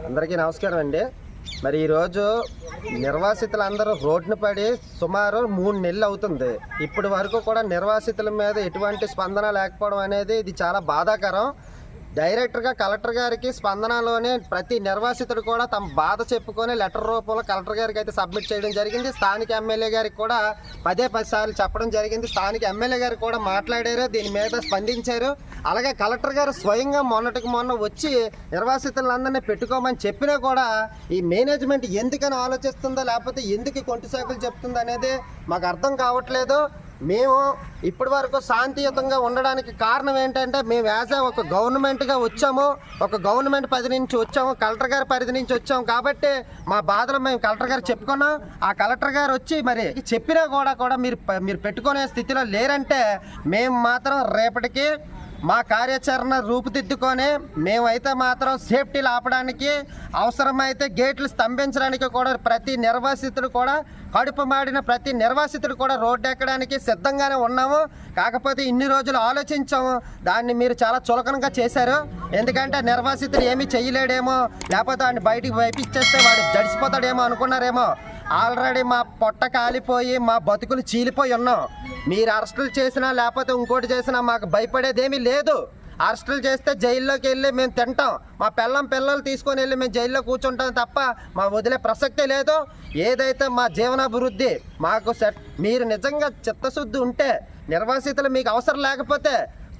అందరికీ నమస్కారం అండి. మరి ఈరోజు నిర్వాసితులందరూ రోడ్డున పడి సుమారు 3 నెలలు అవుతుంది. ఇప్పటి వరకు కూడా నిర్వాసితుల మీద ఎటువంటి స్పందన లేకపోవడం అనేది ఇది చాలా బాధాకరం. డైరెక్టర్గా కలెక్టర్ గారికి స్పందనలోనే ప్రతి నిర్వాసితుడు కూడా తమ బాధ చెప్పుకొని లెటర్ రూపంలో కలెక్టర్ గారికి అయితే సబ్మిట్ చేయడం జరిగింది. స్థానిక ఎమ్మెల్యే గారికి కూడా 10 సార్లు చెప్పడం జరిగింది. స్థానిక ఎమ్మెల్యే గారు కూడా మాట్లాడారు, దీని మీద స్పందించారు. అలాగే కలెక్టర్ గారు స్వయంగా మొన్న వచ్చి నిర్వాసితులందరినీ పెట్టుకోమని చెప్పినా కూడా ఈ మేనేజ్మెంట్ ఎందుకని ఆలోచిస్తుందో లేకపోతే ఎందుకు కొంటి సాకులు చెప్తుందో అనేది మాకు అర్థం కావట్లేదు. మేము ఇప్పటి వరకు శాంతియుతంగా ఉండడానికి కారణం ఏంటంటే మేము యాజ్ ఒక గవర్నమెంట్గా వచ్చాము, ఒక గవర్నమెంట్ పరిధి నుంచి వచ్చాము, కలెక్టర్ గారి పరిధి నుంచి వచ్చాము. కాబట్టి మా బాధలు మేము కలెక్టర్ గారు చెప్పుకున్నాం. ఆ కలెక్టర్ గారు వచ్చి మరి చెప్పినా కూడా మీరు పెట్టుకునే స్థితిలో లేరంటే మేము మాత్రం రేపటికి మా కార్యాచరణ రూపుదిద్దుకొని మేమైతే మాత్రం సేఫ్టీలు ఆపడానికి అవసరమైతే గేట్లు స్తంభించడానికి కూడా ప్రతి నిర్వాసితుడు కూడా కడుపు మాడిన ప్రతి నిర్వాసితుడు కూడా రోడ్డు ఎక్కడానికి సిద్ధంగానే ఉన్నాము. కాకపోతే ఇన్ని రోజులు ఆలోచించాము, దాన్ని మీరు చాలా చులకనగా చేశారు. ఎందుకంటే నిర్వాసితుడు ఏమీ చేయలేడేమో, లేకపోతే వాడిని బయటికి పంపించేస్తే వాడు జడిసిపోతాడేమో అనుకున్నారేమో. ఆల్రెడీ మా పొట్ట కాలిపోయి మా బతుకులు చీలిపోయి ఉన్నాం. మీరు అరెస్టులు చేసినా లేకపోతే ఇంకోటి చేసినా మాకు భయపడేదేమీ లేదు. అరెస్టులు చేస్తే జైల్లోకి వెళ్ళి మేము తింటాం, మా పిల్లలు తీసుకొని వెళ్ళి మేము జైల్లో కూర్చుంటాం తప్ప మా వదిలే ప్రసక్తే లేదు. ఏదైతే మా జీవనాభివృద్ధి మాకు మీరు నిజంగా చిత్తశుద్ధి ఉంటే నిర్వాసితులు మీకు అవసరం లేకపోతే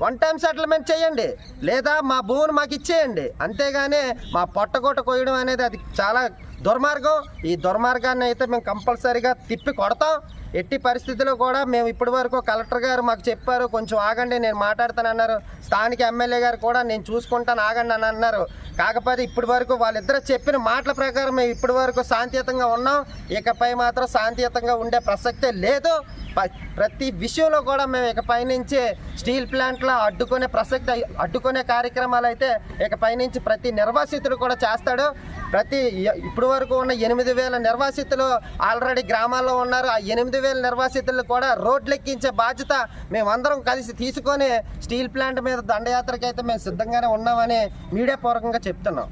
1 టైం సెటిల్మెంట్ చేయండి, లేదా మా భూమిని మాకు ఇచ్చేయండి. అంతేగాని మా పొట్టగొట్ట కొయ్యడం అనేది అది చాలా దుర్మార్గం. ఈ దుర్మార్గాన్ని అయితే మేము కంపల్సరీగా తిప్పి కొడతాం. ఎట్టి పరిస్థితుల్లో కూడా మేము ఇప్పటి వరకు కలెక్టర్ గారు మాకు చెప్పారు, కొంచెం ఆగండి నేను మాట్లాడతానన్నారు. స్థానిక ఎమ్మెల్యే గారు కూడా నేను చూసుకుంటాను ఆగండి అని అన్నారు. కాకపోతే ఇప్పటి వరకు వాళ్ళిద్దరూ చెప్పిన మాటల ప్రకారం మేము ఇప్పటి వరకు శాంతియుతంగా ఉన్నాం. ఇకపై మాత్రం శాంతియుతంగా ఉండే ప్రసక్తే లేదు. ప్రతి విషయంలో కూడా మేము ఇకపై నుంచి స్టీల్ ప్లాంట్లో అడ్డుకునే కార్యక్రమాలు అయితే ఇకపై నుంచి ప్రతి నిర్వాసితుడు కూడా చేస్తాడు. ఇప్పటి వరకు ఉన్న 8,000 నిర్వాసితులు ఆల్రెడీ గ్రామాల్లో ఉన్నారు. ఆ 8,000 నిర్వాసితులు కూడా రోడ్లెక్కించే బాధ్యత మేమందరం కలిసి తీసుకొని స్టీల్ ప్లాంట్ మీద దండయాత్రకి అయితే మేము సిద్ధంగానే ఉన్నామని మీడియా పూర్వకంగా చెప్తున్నాం.